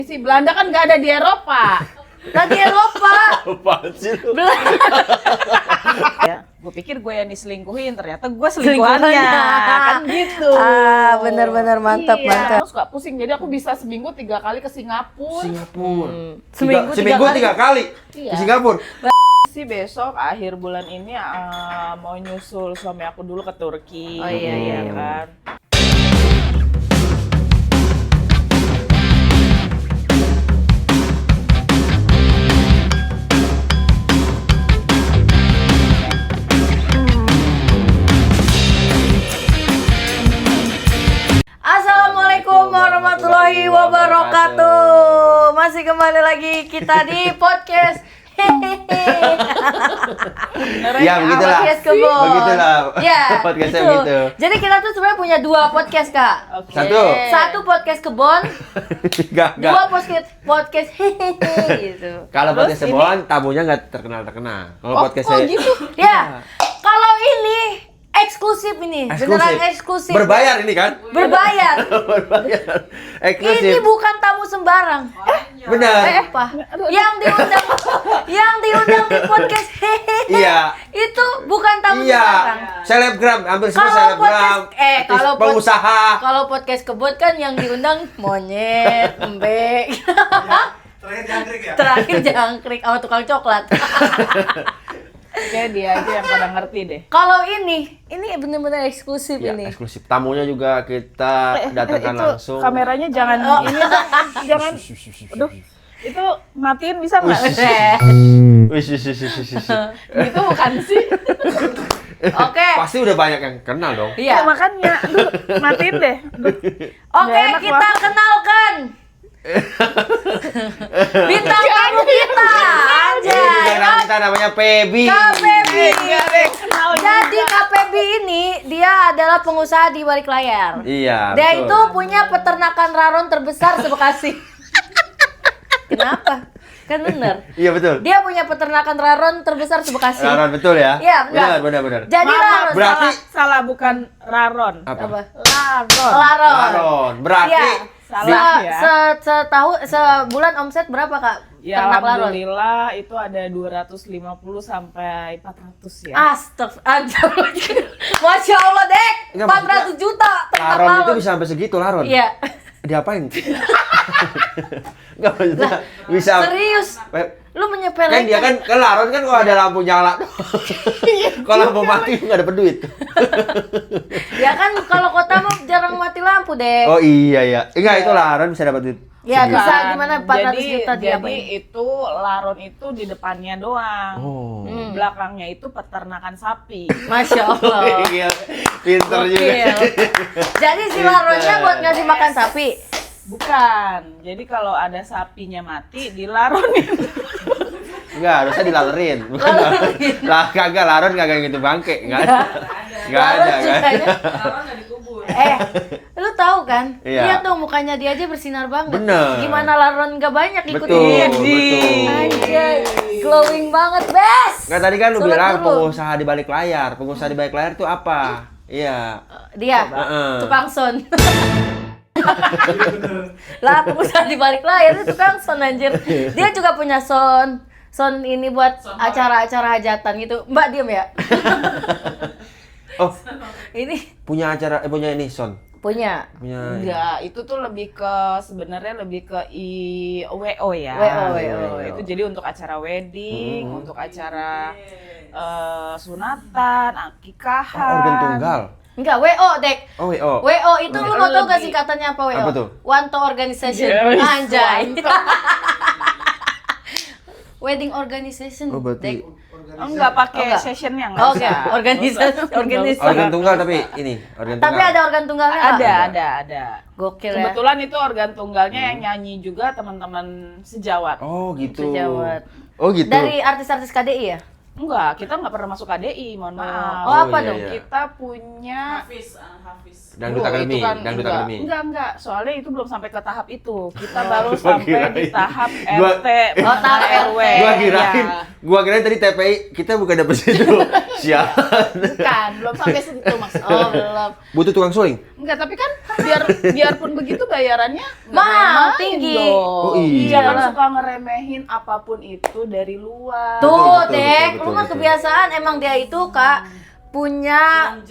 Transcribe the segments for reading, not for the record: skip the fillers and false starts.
Si Belanda kan nggak ada di Eropa. Lagi Eropa. Apaan sih lu? Ya, gue pikir gue yang diselingkuhin, ternyata gue selingkuhannya. Kan gitu. Benar-benar mantap, Iya. mantap. Aku suka pusing, jadi aku bisa seminggu 3 kali ke Singapura. Seminggu Seminggu 3 kali Iya. di Singapura. Sih besok akhir bulan ini mau nyusul suami aku dulu ke Turki. Oh, iya. Kan. Assalamualaikum warahmatullahi wabarakatuh. Masih kembali lagi kita di podcast. Ya begitulah. Podcast kebon. Begitulah. Ya, Podcastnya itu. gitu. Jadi kita tuh sebenarnya punya 2 podcast, Kak. Oke. Satu podcast kebon, Enggak. 2 podcast gitu. Kalau Terus podcast Sebon tamunya nggak terkenal. Kalau podcast saya gitu. Ya. Kalau ini eksklusif ini, beneran eksklusif. Berbayar ini kan? Berbayar. Berbayar. Ini Eksklusif. bukan tamu sembarang. Benar. Apa? Yang diundang di podcast Iya. itu bukan tamu Iya. sembarang. Selebgram, hampir semua Kalau selebgram. podcast- Terus kalau pod- pengusaha. Kalau podcast kebun kan yang diundang monyet, embek. Terakhir jangkrik sama tukang coklat. Kayak dia aja yang pada ngerti deh. Kalau ini benar-benar eksklusif Ya, ini. eksklusif. Tamunya juga kita datangkan Itu langsung. kameranya jangan ini dong, jangan. Aduh, itu matiin bisa nggak? Wih, sih. Gitu bukan sih? Oke. Pasti udah banyak yang kenal dong. Iya. Makanya, aduh, matiin deh. Aduh. Oke, Nggak enak, kita kenalkan bintang tamu kita. Ini Anjay. bintang kita namanya Pebi. Kak Pebi. Nggak ada yang kenal Jadi juga. Kak Pebi ini dia adalah pengusaha di balik layar. Iya. Dia betul. itu punya peternakan raron terbesar se-Bekasi. Kenapa? Kan bener. Iya betul. Dia punya peternakan raron terbesar se-Bekasi. Raron betul ya? Iya, benar. Benar. Jadi Mama, raron. Berarti- salah bukan Raron. Apa? Apa? Laron. Laron. Raron. Berarti Iya. Salah ya. Sebulan omset berapa, Kak? Ya Ternak laron. alhamdulillah itu ada 250 sampai 400 ya. Astagfirullah. Masya Allah, Dek. Enggak, 400 juta ternak Laron itu laron. bisa sampai segitu Laron. Iya. Diapain? Enggak maksudnya bisa. Serius. Lu Kan menyepelekan. dia kan Laron kan kalau ada lampu nyala. Kalau lampu mati nggak dapat duit. Ya kan kalau kota mah jarang mati lampu, Dek. Oh iya. Enggak itu Laron bisa dapat duit. Ya segitu. bisa gimana 400 juta jadi diapain? itu Laron itu di depannya doang. Oh. Belakangnya itu peternakan sapi. Masya Allah. Iya. Pinter juga. Gokil. Jadi si laronnya buat ngasih makan sapi. Bukan. Jadi kalau ada sapinya mati dilaronin. Enggak, harusnya dilalerin. Bukan. Lah kagak Laron kagak gitu bangke. Enggak ada. Enggak ada Laron kan. sukanya. Lu tahu kan? Iya. Lihat dong mukanya dia aja bersinar banget. Bener. Gimana laron gak banyak Betul, ikutin? betul. Anjay, glowing banget, Bes. Nggak tadi kan lu Sholat bilang dulu. pengusaha di balik layar. Pengusaha di balik layar itu apa? Iya. Dia, Heeh. tukang son. Lah, pengusaha di balik layar itu tukang son anjir. Dia juga punya son. Son ini buat acara-acara hajatan gitu. Mbak diem ya? Oh, Ini punya acara punya ini Son. punya. Punya Enggak, itu tuh lebih ke sebenarnya lebih ke WO ya. WO. Itu jadi untuk acara wedding, untuk acara sunatan, Oh, akikahan. organ tunggal. Enggak, WO, Dek. Oh, oh. WO itu lu mau tau gak Lebih. singkatannya apa WO? Apa tuh? One to Organization. Yes, Anjay. one to. Wedding Organization. Oh, berarti- Dek. Enggak pakai enggak. sessionnya Oh, enggak Oke, usah. organisasi, organisasi. Organ tunggal tapi ini organ tunggal. Tapi ada organ tunggalnya nggak? Ada. Gokil ya. Kebetulan itu organ tunggalnya yang nyanyi juga teman-teman sejawat. Oh, gitu. Sejawat. Oh, gitu. Dari artis-artis KDI ya? Enggak, kita nggak pernah masuk KDI, mohon maaf. Oh, apa iya, dong? iya. Kita punya Dangdut Oh, Akademi, itu kan Dangdut enggak. Akademi. Enggak, soalnya itu belum sampai ke tahap itu. Kita baru Gua sampai kirain. di tahap Gua- RT, Oh, tahap RW. Gua kirain Ya. Gua kira tadi TPI kita bukan dapet situ. Sialan. Bukan, belum sampai situ maksudnya. Oh, belum. Butuh tukang suling? Enggak, tapi kan biarpun begitu bayarannya Mahal, ngeremehin tinggi. dong. Oh, iya. Jangan suka ngeremehin apapun itu dari luar. Tuh, Betul, Dek, betul, lu mah betul. kebiasaan emang dia itu, Kak, punya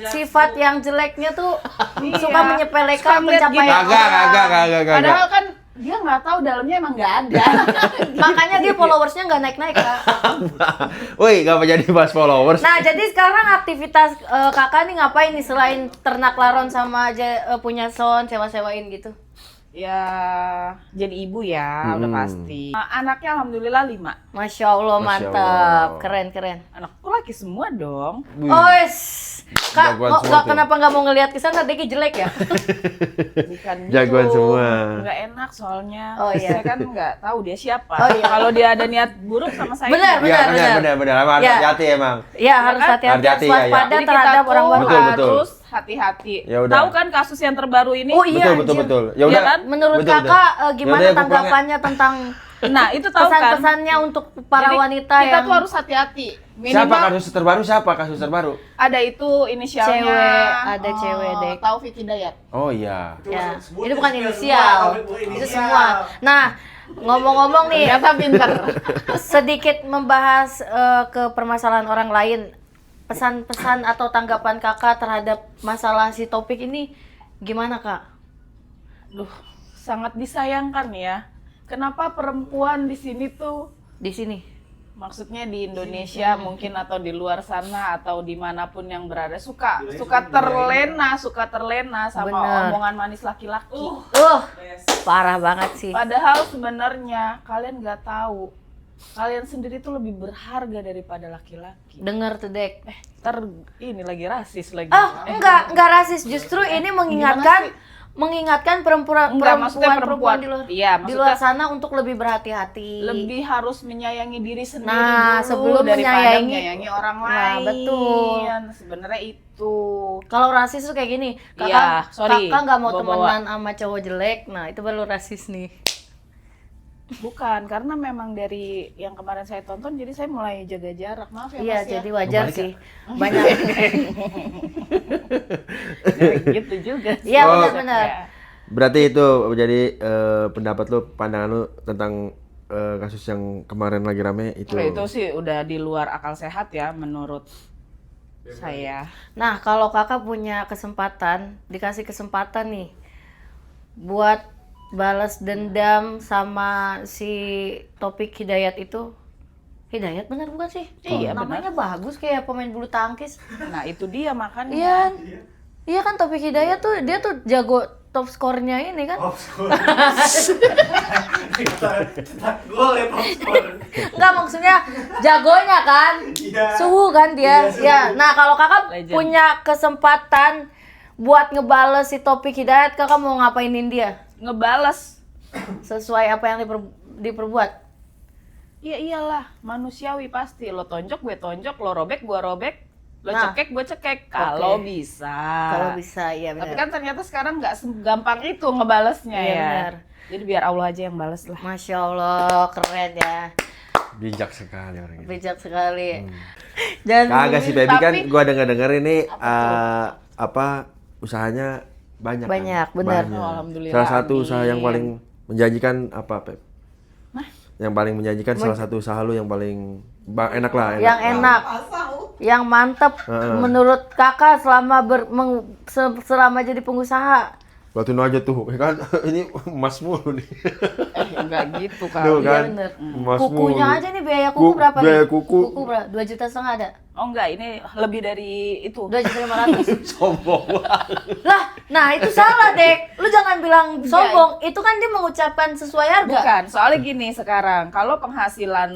sifat yang jeleknya tuh suka menyepelekan Suka ngeliat pencapaian gini. orang. Kagak. Padahal kan dia nggak tahu dalamnya emang nggak ada. Makanya dia followersnya nggak naik-naik, Kak. Woi, ngapa jadi bahas followers? Nah, jadi sekarang aktivitas kakak nih ngapain nih selain ternak laron sama aja punya son, sewa-sewain gitu? Ya, jadi ibu ya, udah pasti. Anaknya alhamdulillah 5. Masya Allah, Masya mantap. Allah. Keren. Anakku laki semua dong. Wih. Ois, Kak, Jagoan semua tuh. kenapa nggak mau ngelihat ke sana? Deki jelek ya? Bukan gitu. Jagoan semua. Nggak enak soalnya. Oh, iya. Saya kan nggak tahu dia siapa. Oh, iya. Kalau dia ada niat buruk sama saya. Benar, nggak. Iya, benar. Emang Ya. hati-hati emang. Ya, harus kan? hati-hati, Hati-hati, ya, ya. waspada Jadi terhadap kita orang tuh baru. Betul, betul. harus hati-hati. Ya udah. Tahu kan kasus yang terbaru ini? Oh iya, Betul. anjir. Ya udah. Iya kan? Menurut Betul, kakak betul. gimana Yaudah, gua pulang ya. tanggapannya tentang Nah, itu tahu kan? pesan-pesannya untuk para Jadi, wanita kita yang tuh harus hati-hati. Siapa Minimal kasus terbaru? ada itu inisialnya. Cewek, ada cewek, Dek. Taufik Hidayat. Oh iya. ya, itu bukan inisial, itu semua. Nah, ngomong-ngomong nih, Ternyata pinter. sedikit membahas ke permasalahan orang lain. Pesan-pesan atau tanggapan kakak terhadap masalah si topik ini gimana, Kak? Duh, sangat disayangkan ya. Kenapa perempuan di sini tuh, Di sini. maksudnya di Indonesia mungkin atau di luar sana atau dimanapun yang berada suka terlena sama Bener. omongan manis laki-laki. Parah banget sih. Padahal sebenarnya kalian nggak tahu, kalian sendiri tuh lebih berharga daripada laki-laki. Dengar tuh, Dek. Ini lagi rasis lagi. Enggak rasis, justru ini mengingatkan maksudnya perempuan di luar, Iya, di luar maksudnya sana untuk lebih berhati-hati. lebih harus menyayangi diri sendiri Nah, dulu sebelum daripada menyayangi menyayangi orang Nah, lain. betul. Sebenarnya itu. Kalau rasis tuh kayak gini, Iya, sorry, kakak nggak mau bawa-bawa. temenan sama cowok jelek, nah itu baru rasis nih. Bukan, karena memang dari yang kemarin saya tonton jadi saya mulai jaga jarak. Maaf ya, Iya, Mas ya. jadi wajar Kembali, sih. Banyak. Gitu juga sih. Iya, Oh. benar-benar. Ya. Berarti itu jadi pendapat lu, pandangan lu tentang kasus yang kemarin lagi rame itu. Oke, itu sih udah di luar akal sehat ya menurut saya. Nah, kalau kakak punya kesempatan, dikasih kesempatan nih buat balas dendam sama si topik Hidayat itu. Hidayat benar bukan sih? Iya, namanya bagus kayak pemain bulu tangkis. Nah, itu dia makanya. Iya. Iya kan Topik Hidayat tuh dia tuh jago top skornya ini kan. Gol ya top skor. Enggak maksudnya jagonya kan. Iya. Suhu kan dia. Iya, suhu. Ya. Nah, kalau kakak Legend. punya kesempatan buat ngebales si Topik Hidayat, kakak mau ngapainin dia? Ngebales. Sesuai apa yang diperbuat. Ya iyalah, manusiawi pasti. Lo tonjok, gue tonjok, lo robek, gue robek, lo Nah. cekek, gue cekek. Kalau bisa. Kalau bisa, iya Tapi benar. kan ternyata sekarang nggak segampang itu ngebalesnya Iya, ya. benar. Jadi biar Allah aja yang bales lah. Masya Allah, keren ya. Bijak sekali orang ini. Bijak sekali. Dan Kagak sih baby kan Tapi- gua denger ini usahanya banyak. Banyak, kan? benar. Banyak. Oh, alhamdulillah, Salah satu amin. usaha yang paling menjanjikan apa, Pep? Yang paling menjanjikan salah satu usaha lu yang paling enak lah, yang enak, yang mantep menurut kakak selama selama jadi pengusaha. Batuin aja tuh, ya kan? Ini emas mulu nih. Enggak gitu Tuh kali. Iya kan? bener. Emas Kukunya mulu. aja nih biaya kuku berapa Biaya nih? kuku. berapa? 2,5 juta ada. Oh enggak, ini lebih dari itu. 2,5 juta. Sombong banget. Lah, nah itu salah, Dek. Lu jangan bilang sombong. Itu kan dia mengucapkan sesuai harga. Bukan, soalnya gini sekarang, kalau penghasilan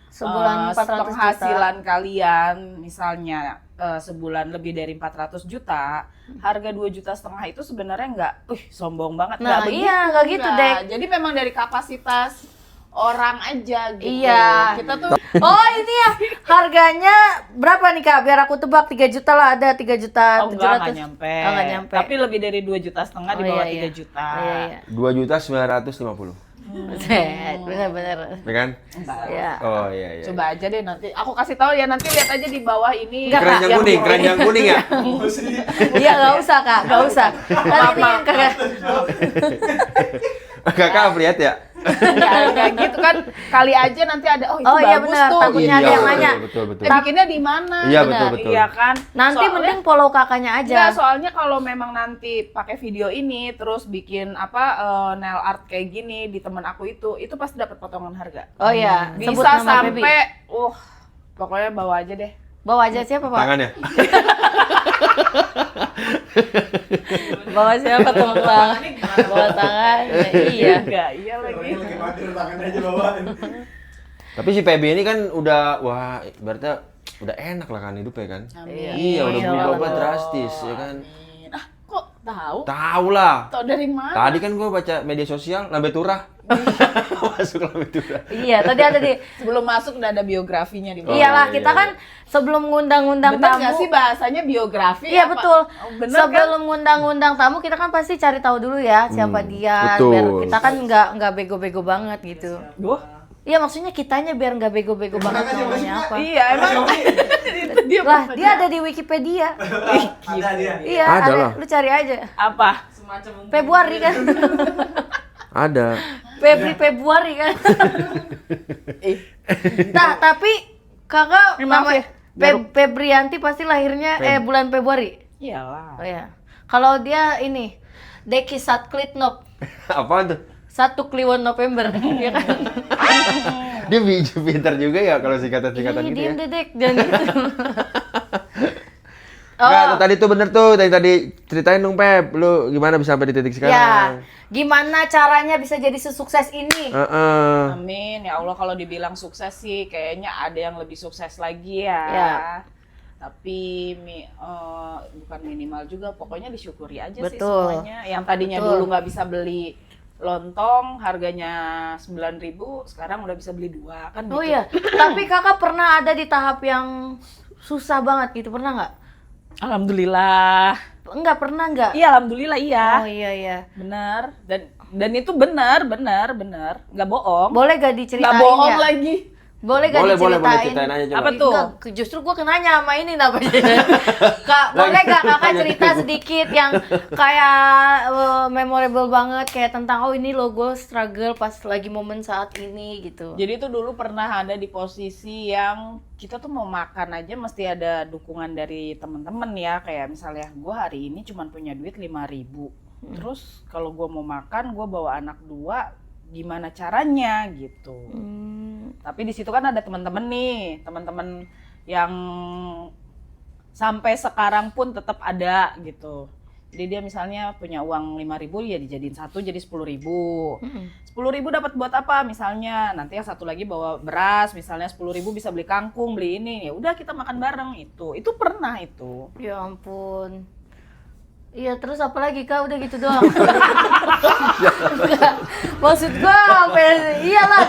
Sebulan 400 penghasilan kalian misalnya sebulan lebih dari 400 juta, harga 2,5 juta itu sebenarnya enggak, sombong banget. Nah, Nggak iya, nggak gitu, enggak. Dek. Jadi memang dari kapasitas orang aja gitu. Iya. Kita tuh Oh ini ya, harganya berapa nih Kak? Biar aku tebak 3 juta lah, ada 3 juta oh, enggak 700. nyampe. Oh, nggak nyampe. Tapi lebih dari 2,5 juta di Oh, bawah iya, 3 iya. juta. Iya, iya. 2.950.000. Set, bener-bener. Ya kan? Enggak. Ya. Oh iya iya. Coba aja deh nanti. Aku kasih tahu ya, nanti lihat aja di bawah ini. Enggak, Keranjang yang kuning, keranjang kuning ya. Emosi. Iya, nggak usah kak, nggak usah. Kan ini yang kakak. Kakak lihat ya? Enggak gitu kan. Kali aja nanti ada itu Oh iya bagus benar, tuh. takutnya ada yang nanya. Betul betul. Bikinnya di mana? Iya, benar. betul betul. Iya kan? Nanti Soalnya- mending follow kakaknya aja. Enggak, soalnya kalau memang nanti pakai video ini terus bikin nail art kayak gini di temen aku itu pasti dapat potongan harga. Oh iya, sebut Bisa nama Feby. sampai pokoknya bawa aja deh. Bawa aja siapa pak? Tangannya. Bawa siapa tepuk tangan? Bawa tangan. Iya. Enggak, iya lagi. Orangnya lagi mager, tangannya aja bawain. Tapi si PB ini kan udah wah berarti udah enak lah kan hidupnya kan. Amin. Iya udah Insya berubah Allah. drastis ya kan. Amin. Ah, kok tahu? Tahu lah. Tahu dari mana? Tadi kan gua baca media sosial Lambe Turah. Masuk Lambe Turah. Iya, tadi ada di. Sebelum masuk udah ada biografinya di bawah. Iyalah, iya, kita iya. kan sebelum ngundang-ngundang Bener tamu. nggak sih bahasanya biografi? Iya apa? betul. Oh, bener Sebelum ngundang-ngundang tamu kita kan pasti cari tahu dulu ya siapa dia. betul. Biar kita kan nggak bego-bego banget gitu. Duh. Iya maksudnya kitanya biar nggak bego-bego banget Kakaknya namanya siapa? apa. Iya, emang itu dia Lah apa? dia ada di Wikipedia. Ada dia. Iya Ada ada. lah. Lu cari aja. Apa? Februari kan. Ada. Februari kan. Nah tapi kakak Maaf ya, Febrianti pasti lahirnya bulan Februari. Iyalah. Oh ya. Kalau dia ini Deki Satklitnop Apaan tuh? 1 Kliwon November. Iya kan? Dia pintar juga ya kalau singkatan-singkatan Ih, gitu diem ya. dedek jangan gitu. Enggak, Oh. tuh tadi tuh bener tuh. Tadi ceritain dong Pep, lu gimana bisa sampai di titik sekarang? Ya, gimana caranya bisa jadi sesukses ini? Heeh. Amin. Ya Allah, kalau dibilang sukses sih kayaknya ada yang lebih sukses lagi ya. Ya. Tapi bukan minimal juga, pokoknya disyukuri aja sih Betul. semuanya. Yang tadinya Betul. dulu nggak bisa beli lontong, harganya 9.000, sekarang udah bisa beli 2 kan Oh gitu. iya, tapi kakak pernah ada di tahap yang susah banget gitu, pernah nggak? Alhamdulillah. Enggak, pernah nggak? Iya, alhamdulillah iya. Oh iya, iya. Benar. Dan itu benar, nggak bohong. Boleh gak diceritain Nggak bohong ya? lagi. Boleh gak Boleh diceritain? ceritain aja coba. Apa tuh? Enggak, justru gua kenanya sama ini namanya. Kak, boleh gak kakak cerita sedikit yang kayak memorable banget kayak tentang oh ini lo gue struggle pas lagi momen saat ini gitu. Jadi tuh dulu pernah ada di posisi yang kita tuh mau makan aja mesti ada dukungan dari temen-temen ya. Kayak misalnya gue hari ini cuma punya duit 5.000. Terus kalau gue mau makan, gue bawa anak 2, gimana caranya gitu. Tapi di situ kan ada teman-teman nih, teman-teman yang sampai sekarang pun tetap ada gitu. Jadi dia misalnya punya uang 5.000 ya dijadiin 1 jadi 10.000. 10.000 dapat buat apa? Misalnya nanti yang satu lagi bawa beras, misalnya 10.000 bisa beli kangkung, beli ini. Ya udah kita makan bareng itu. Itu pernah itu. Ya ampun. Iya, terus apa lagi Kak? Udah gitu doang. Enggak, maksud gua apa ya? Iyalah,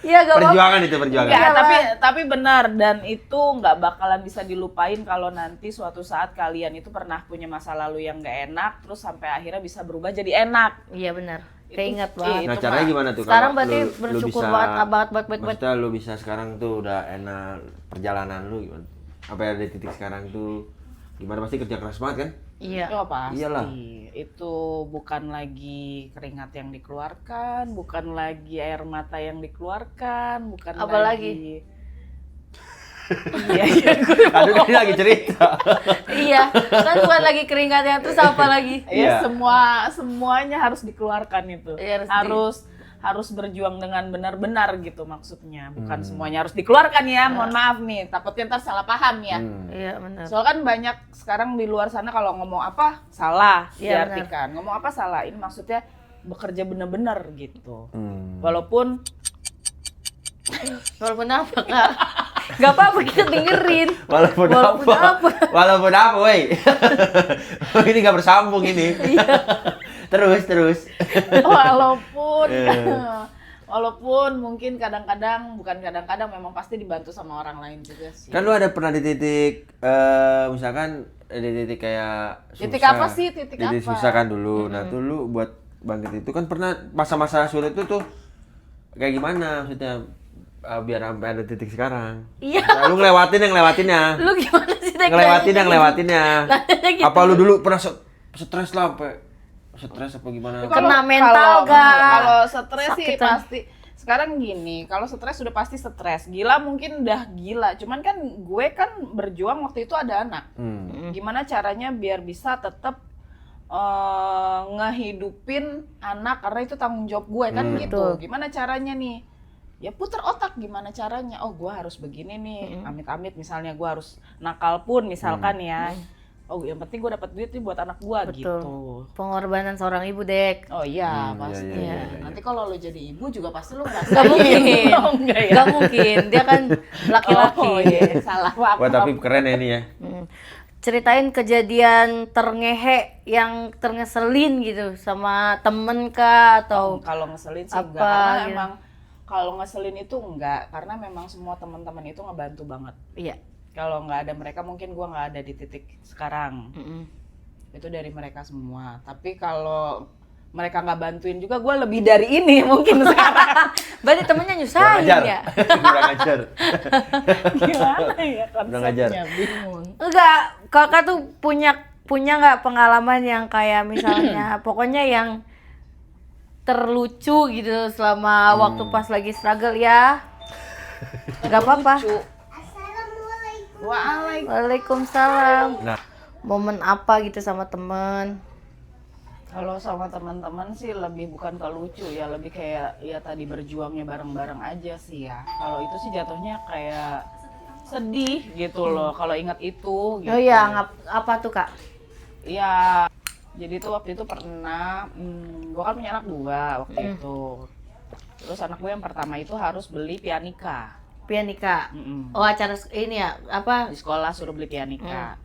iya gak apa-apa. Perjuangan itu perjuangan. Enggak, Iyalah. tapi benar dan itu nggak bakalan bisa dilupain kalau nanti suatu saat kalian itu pernah punya masa lalu yang nggak enak terus sampai akhirnya bisa berubah jadi enak. Iya benar. Itu- Keinget iya, banget. itu Nah, caranya mah. gimana tuh? Sekarang kalau berarti lu bersyukur bisa- banget Maksudnya lu bisa sekarang tuh udah enak perjalanan lu gimana? Apa ada di titik sekarang tuh gimana, pasti kerja keras banget kan? Iya. Oh, pasti. Iyalah. Itu bukan lagi keringat yang dikeluarkan, bukan lagi air mata yang dikeluarkan, bukan Apa lagi. Iya, iya. Aduh, ini lagi cerita. Iya, kan bukan lagi keringatnya terus apa lagi? Ya, Iya. semuanya harus dikeluarkan itu. Iya, harus berjuang dengan benar-benar gitu maksudnya. Bukan semuanya harus dikeluarkan ya. Mohon maaf nih, takutnya ntar salah paham ya. Iya benar. Soalnya kan banyak sekarang di luar sana kalau ngomong apa salah Iya, diartikan. Ngomong apa salah. Ini maksudnya bekerja benar-benar gitu. Hmm. Walaupun Walaupun apa Kak? Gak apa-apa kita dengerin. Walaupun apa? Walaupun apa, woi. Ini gak bersambung ini. Terus. walaupun Iya. walaupun mungkin kadang-kadang bukan kadang-kadang memang pasti dibantu sama orang lain juga sih. Kan lu ada pernah di titik misalkan di titik kayak susah. Titik apa sih? Titik Titik apa? susah kan dulu. Nah, tuh lu buat bangkit itu kan pernah masa-masa sulit itu tuh kayak gimana maksudnya biar sampai ada titik sekarang? Iya. Nah, lu ngelewatin yang ngelewatinnya. Lu gimana sih Dek? Ngelewatin yang ngelewatinnya. Nanyanya gitu. Apa lu dulu pernah stres lah sampai stres apa gimana? Kena mental gak? Kalau stres sih Sakitan. pasti. Sekarang gini, kalau stres sudah pasti stres. Gila mungkin udah gila. Cuman kan gue kan berjuang waktu itu ada anak. Gimana caranya biar bisa tetap ngehidupin anak karena itu tanggung jawab gue kan gitu. Betul. Gimana caranya nih? Ya puter otak gimana caranya. Oh, gue harus begini nih. Amit-amit misalnya gue harus nakal pun misalkan ya. Oh, yang penting gue dapat duit nih buat anak gue Betul. gitu. Pengorbanan seorang ibu, Dek. Oh iya, Hmm, pasti. iya. Nanti kalau lo jadi ibu juga pasti lo Gak ngerasain. mungkin. Oh, enggak ya? Gak mungkin. Dia kan laki-laki. Oh iya, salah. Maaf, Wah, tapi maaf. keren ya ini ya. Ceritain kejadian terngehe yang terngeselin gitu sama temen kah atau Kalau ngeselin sih apa enggak, karena gitu. emang kalau ngeselin itu enggak, karena memang semua teman-teman itu ngebantu banget. iya. Kalau nggak ada mereka mungkin gua nggak ada di titik sekarang. Mm-mm. Itu dari mereka semua. Tapi kalau mereka nggak bantuin juga, gua lebih dari ini mungkin sekarang. Berarti temennya Kurang nyusahin ajar. ya? Kurang ajar. Gimana ya Udah ngajar. konsepnya, bingung. Enggak, kakak tuh punya nggak pengalaman yang kayak misalnya pokoknya yang terlucu gitu selama waktu pas lagi struggle ya? Gak apa-apa. Lucu. Waalaikumsalam. Waalaikumsalam. Nah, Momen apa gitu sama temen? Kalau sama teman-teman sih lebih bukan ke lucu ya, lebih kayak ya tadi berjuangnya bareng-bareng aja sih ya. Kalau itu sih jatuhnya kayak sedih gitu loh kalau ingat itu gitu. Oh iya, apa tuh kak? Iya. Jadi tuh waktu itu pernah gue kan punya anak dua waktu itu. Terus anak gue yang pertama itu harus beli pianika. Pianika. Mm-mm. Oh acara ini ya apa? Di sekolah suruh beli pianika.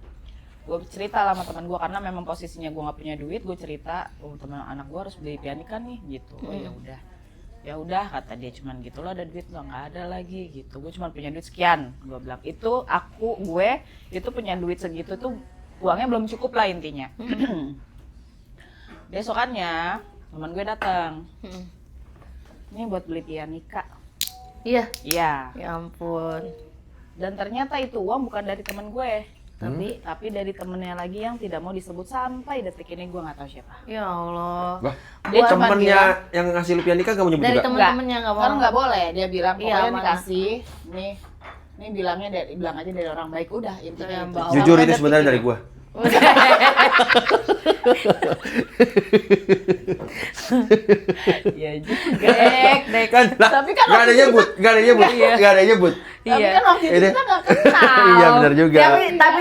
Gue cerita lah sama teman gue karena memang posisinya gue nggak punya duit, gue cerita, oh teman anak gue harus beli pianika nih gitu. Oh ya udah kata dia, cuman gitu loh, ada duit nggak ada lagi gitu. Gue cuma punya duit sekian, gue bilang itu gue itu punya duit segitu tuh uangnya belum cukup lah intinya. Besokannya teman gue datang, ini buat beli pianika. Iya. Iya. Ya ampun. Dan ternyata itu uang bukan dari teman gue, tapi dari temennya lagi yang tidak mau disebut sampai detik ini gue nggak tahu siapa. Ya Allah. wah, Dia cuma temennya bilang- yang ngasih lu pianika gak mau nyebut Dari juga? teman-temannya nggak mau. Kan nggak boleh, dia bilang Iya, pokoknya mana? dikasih nih bilangnya bilang aja dari orang baik, udah intinya Iya, itu. Mbak. Jujur Sampai ini detik sebenarnya ini. dari gua. Iya juga. Dek. Kan, lah, Tapi kan gak ada waktu itu nyebut, gak ada nyebut, gak ada nyebut. Tapi Iya. kan waktu itu Ini- kita nggak kenal. Iya benar juga. Tapi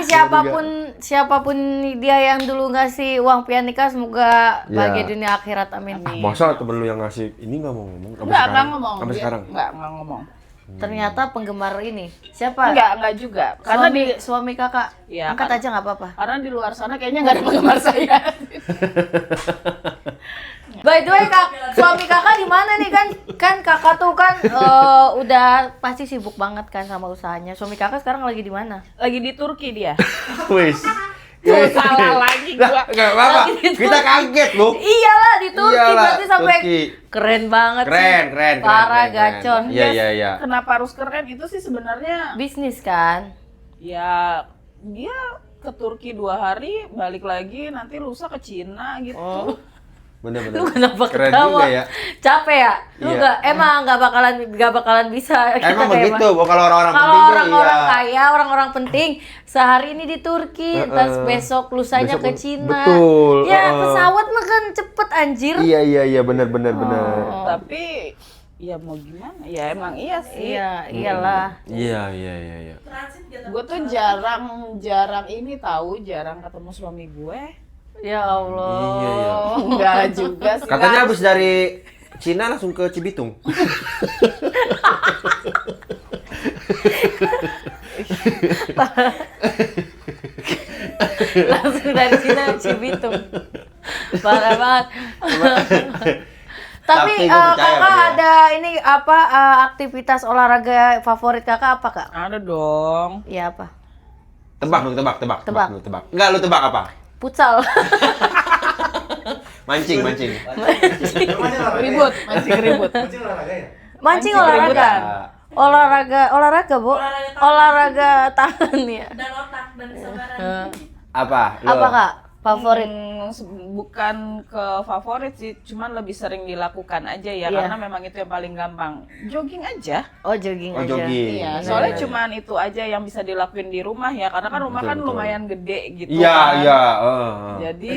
siapapun dia yang dulu ngasih uang pianika semoga Iya. bahagia dunia akhirat amin. Amin. Masa temen lu yang ngasih ini gak mau ngomong sampai Nggak sekarang? ngomong. Sampai Dia- sekarang. Nggak ngomong. Ternyata penggemar ini siapa? Nggak juga. Karena Suami kakak. Iya, Angkat kan- aja nggak apa-apa. karena di luar sana kayaknya nggak ada penggemar saya. By the way, suami kakak di mana nih kan kakak tuh kan udah pasti sibuk banget kan sama usahanya. Suami kakak sekarang lagi di mana? Lagi di Turki dia. Wis. Tuh, salah lagi gua. Gak apa-apa. Kita kaget loh. Iyalah di Turki Iyalah, berarti sampai Turki. keren banget sih. Keren. Parah keren. gacor. Iya. Kenapa harus keren? Itu sih sebenarnya Bisnis kan? ya dia ke Turki 2 hari, balik lagi nanti lusa ke Cina gitu. Oh. Bener-bener. Lu kenapa Keren ketawa? juga ya. Capek ya? Lu Iya. emang nggak bakalan bisa. kita Emang kayak begitu, kalau orang-orang Kalau penting tuh orang-orang iya. kaya, orang-orang penting sehari ini di Turki, terus besok lusanya Besok ke Cina. betul, Ya pesawat mah kan cepet anjir. Iya, bener. Tapi ya mau gimana? Ya emang iya sih. Iya, iyalah. Iya. Gue tuh jarang ini tahu, jarang ketemu suami gue. Ya Allah. Iya. Enggak juga sih. Katanya habis dari Cina langsung ke Cibitung. Langsung dari Cina ke Cibitung. Parah banget. Tapi Tapi gua percaya kakak sama dia. ada ini apa aktivitas olahraga favorit kakak apa kak? Ada dong. Iya apa? Tebak. Enggak, lu tebak apa? Futsal. Mancing. Ribut, masih ribut. Mancing olahraga ya? Mancing keributan. olahraga, Bu. Olahraga tangan ya. Dan otak dan kesabaran. Apa? Lo? Apa, Kak? Favorit? Bukan ke favorit sih, cuman lebih sering dilakukan aja ya, Iya. karena memang itu yang paling gampang. Jogging aja. Oh, jogging Oh, aja. jogging. Iya, Iya, soalnya iya. cuman itu aja yang bisa dilakuin di rumah ya, karena kan rumah Betul, kan betul. lumayan gede gitu Iya, kan. iya. Jadi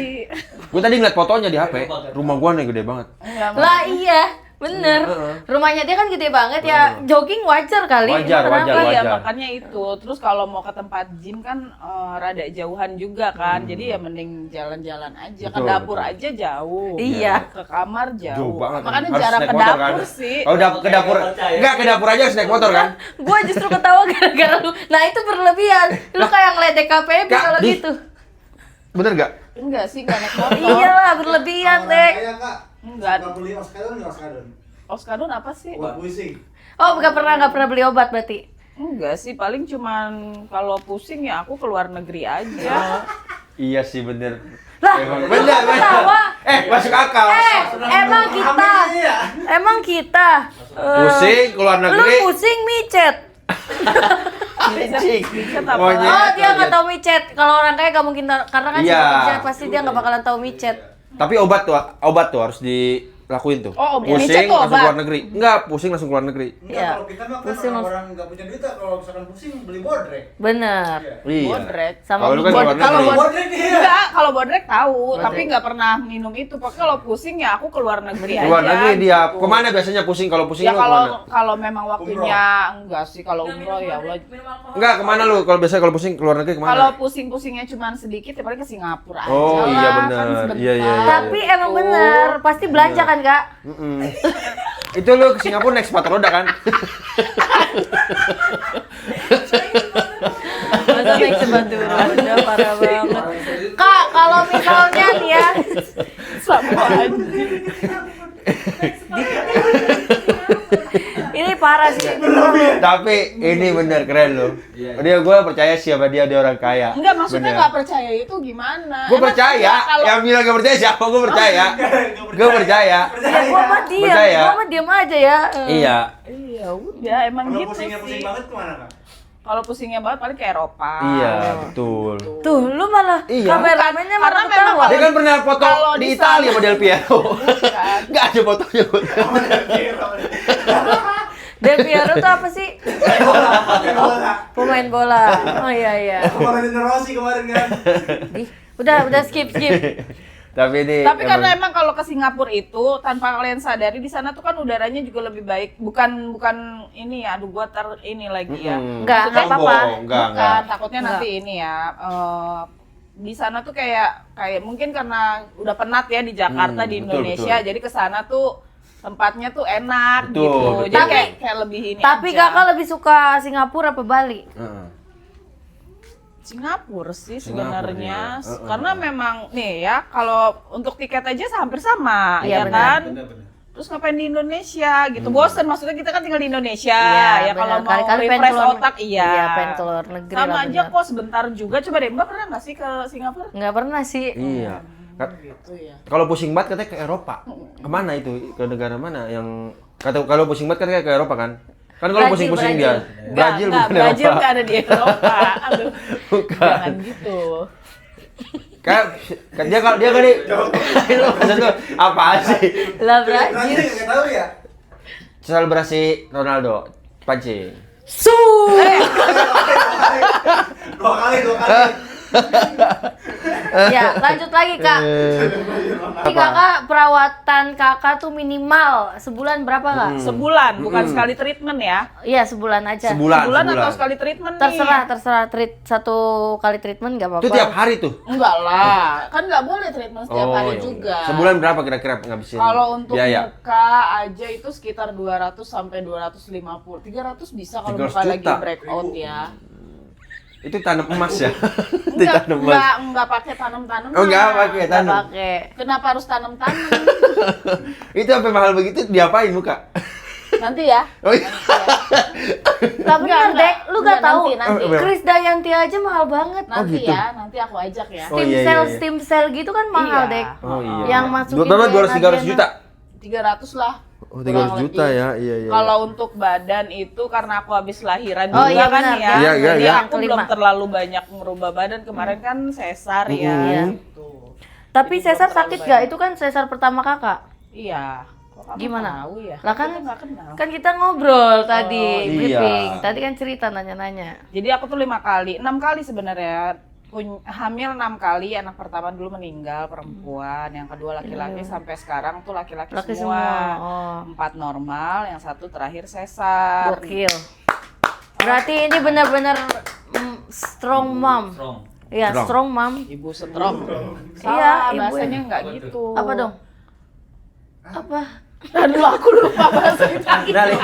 Gue tadi ngeliat fotonya di HP. Rumah gua nih gede banget. enggak Lah iya, bener. Rumahnya dia kan gede banget ya. Jogging wajar kali. Wajar, Kenapa? wajar. iya makanya itu. Terus kalau mau ke tempat gym kan rada jauhan juga kan. Jadi ya mending jalan-jalan aja. Ke Betul, dapur betul. aja jauh. Iya. Ke kamar jauh. Jauh banget. Makanya Harus jarang naik ke motor, dapur kan? sih. Kalau ke dapur, enggak ke dapur aja harus naik motor kan? Gua justru ketawa gara-gara lu. Nah, itu berlebihan. Lu kayak ngeledek KPB Kak, kalau di- gitu. Bener gak? Enggak sih, enggak naik motor. Iyalah, berlebihan, Dek. Kayak Kak. Enggak. Nggak beli oskadon nggak oskadon? Oskadon apa sih? Obat pusing. Oh, nggak pernah beli obat berarti. Enggak sih, paling cuman kalau pusing ya aku keluar negeri aja. Iya sih bener. Lah, Emang lu bener, kok bener. ketawa? Masuk akal. Emang kita. Pusing keluar Lu negeri. pusing micet. Micet apa? Monyet. Oh, dia nggak tahu micet. Kalau orang kaya nggak mungkin karena kan Iya. siapa kerja pasti dia nggak bakalan tahu micet. Tapi obat tuh harus dilakuin tuh. Oh, pusing micet tuh langsung obat? keluar negeri. Enggak, pusing langsung keluar negeri. Enggak, Iya. kalau kita mah kan Pusing orang-orang nggak punya duit, kalau misalkan pusing beli bodrek. Bener. Iya. Bodrek. Sama Kalau lu kan bod- keluar Kalau negeri. Bodrek iya. Enggak, kalau bodrek tahu, Bodrek. tapi nggak pernah minum itu. Pokoknya kalau pusing ya aku keluar negeri aja. Keluar negeri dia. gitu. Kemana biasanya pusing? Kalau pusing Ya lu kemana? kalau memang waktunya enggak sih, kalau umroh ya Allah. Minum alkohol. Enggak, kemana lu? Kalau biasanya kalau pusing keluar negeri kemana? Kalau pusing-pusingnya cuma sedikit ya paling ke Singapura aja. Oh, iya lah, benar. kan sebentar. Iya, iya, iya. Tapi emang bener, pasti belanja kan, Kak? Mm-mm. Itu lu ke Singapura naik sepatu roda kan? Masa naik sepatu roda, parah banget. Kak, kalau misalnya nih ya, Sama aja. ini parah sih. Tapi ini bener keren lu. Dia gue percaya siapa dia orang kaya. Enggak, maksudnya Bener. nggak percaya itu gimana? Gue Emang percaya. enggak, kalau Yang bilang gak percaya siapa? Gue percaya. Gue percaya. Ya, gua mah diam, Percaya. gua mah diam aja ya. Iya. iya udah emang Kalau gitu pusingnya sih. pusing banget kemana Kak? Kalau pusingnya banget paling ke Eropa. Iya, betul. Tuh, lu malah Iya. kameramennya Karena malah memang ketawa. Dia kan pernah foto Kalau di di Italia sana- sama Del Piero. Bukan. Enggak ada fotonya. Del Piero tuh apa sih? Bola. Pemain bola. Oh iya iya. Kemarin Rossi kemarin kan. Ih, udah skip. Tapi ini Tapi karena emang kalau ke Singapura itu tanpa kalian sadari di sana tuh kan udaranya juga lebih baik. Bukan ini ya, aduh gua ini lagi ya. Enggak apa-apa. Enggak. Bukan, takutnya Enggak. nanti ini ya. Di sana tuh kayak mungkin karena udah penat ya di Jakarta di betul, Indonesia, betul. jadi ke sana tuh tempatnya tuh enak Betul, gitu. betul. Jadi Tapi- kayak lebih ini Tapi aja. Kakak lebih suka Singapura apa Bali? Heeh. Singapura sih Singapura, sebenarnya. iya. Karena memang nih ya, kalau untuk tiket aja hampir sama, Iya, ya benar. kan? Bener-bener. Terus ngapain di Indonesia gitu? Bosen, maksudnya kita kan tinggal di Indonesia. Iya, Ya kalau benar. mau Kali-kali pengen refresh keluar- otak iya. Iya, pengen keluar negeri Sama lah, aja benar. kok sebentar juga. Coba deh, Mbak pernah nggak sih ke Singapura? Nggak pernah sih. Iya. Gitu ya. Kalau pusing banget katanya ke Eropa. Kemana itu? Ke negara mana yang kalau pusing banget katanya ke Eropa kan? Kan kalau Brazil, pusing-pusing Brazil. dia. Brazil Nggak, bukan Brazil Eropa. nggak ada di Eropa. Aduh, Bukan. jangan gitu. Kan dia kan di lu maksud lu apa sih? Lah Brazil Brazil. nggak tahu ya. Selebrasi Ronaldo pancing. Su. Dua kali. Ya, lanjut lagi Kak. Ini Kakak perawatan Kakak tuh minimal sebulan berapa Kak? Sebulan, bukan sekali treatment ya. Iya, sebulan aja. Sebulan. Atau sekali treatment nih? Terserah satu kali treatment nggak apa-apa. Itu tiap hari tuh. Enggak lah, kan nggak boleh treatment setiap hari ya juga. udah. Sebulan berapa kira-kira ngabisin? Kalau untuk biaya? muka aja itu sekitar 200 sampai 250. 300 bisa kalau 300 muka lagi juta. breakout ya. Itu tanam emas ya. Ditanam emas. Enggak pakai tanam-tanam. Oh, enggak pakai Nggak tanam. pakai. Kenapa harus tanam-tanam? Itu sampai mahal begitu diapain muka? Nanti ya. Oh iya. Lah bener, Dek. Lu nggak tahu. Nanti. Oh, Kris Dayanti aja mahal banget. Nanti gitu. ya, nanti aku ajak ya. Oh, iya, iya. Stem cell gitu kan mahal, Iya. Dek. Oh iya. Yang masukin Berapa? DNA 200 300 juta. 300 lah. Oh, 300 kurang juta lebih. ya. Iya, iya. Kalau untuk badan itu karena aku habis lahiran Oh, juga iya kan benar. ya. Iya, iya, Jadi iya. aku belum terlalu banyak merubah badan. Kemarin kan sesar ya. Iya. Gitu. Tapi Jadi sesar belum terlalu sakit gak? banyak. Itu kan sesar pertama kakak. Iya. Kok kamu Gimana? tahu ya? Lah kan- Kita nggak kenal. Kan kita ngobrol tadi, iya. briefing. Tadi kan cerita nanya-nanya. Jadi aku tuh 5 kali, 6 kali sebenarnya. Hamil 6 kali, anak pertama dulu meninggal perempuan, yang kedua laki-laki sampai sekarang tuh laki-laki Laki semua. semua. Oh. 4 normal, yang satu terakhir sesar. Gokil. Berarti ini benar-benar strong mom. Strong. Iya, Strong. strong mom. Ibu strong. Iya, Salah, ibu bahasanya yang- nggak gitu. Apa dong? Apa? Aduh, aku lupa bahasa Italia.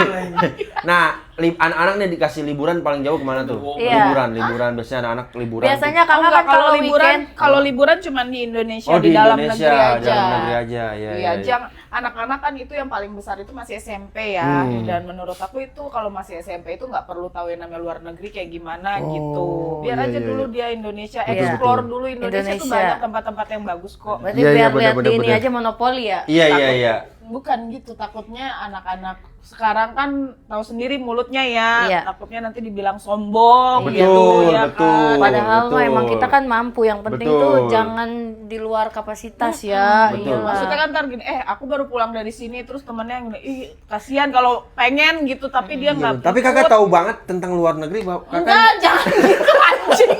Nah, anak-anak nih dikasih liburan paling jauh kemana tuh? Iya. Liburan. Biasanya anak-anak liburan. Biasanya Oh, kakak enggak, kan kalau weekend kalau liburan cuman di Indonesia, Oh, di di dalam Indonesia, negeri aja. dalam negeri aja. Iya, Iya, anak-anak kan itu yang paling besar itu masih SMP ya. Dan menurut aku itu kalau masih SMP itu nggak perlu tahu yang namanya luar negeri kayak gimana gitu. Biar iya, aja iya, dulu iya. dia Indonesia, Iya. explore dulu Indonesia tuh Indonesia. banyak tempat-tempat yang bagus kok. berarti Iya, iya, biar lihat benar, di ini benar. aja monopoli ya. Iya, iya, iya. Bukan gitu, takutnya anak-anak sekarang kan tahu sendiri mulutnya ya. Iya. Takutnya nanti dibilang sombong Betul, gitu ya betul. kan. Padahal mah betul. emang kita kan mampu, yang penting Betul. tuh jangan di luar kapasitas ya. Betul. Iyalah. Maksudnya kan ntar gini, aku baru pulang dari sini terus temennya yang gini, ih kasihan kalau pengen gitu tapi dia nggak. Tapi kakak ikut." tahu banget tentang luar negeri, kakak. Enggak, jangan gitu anjing.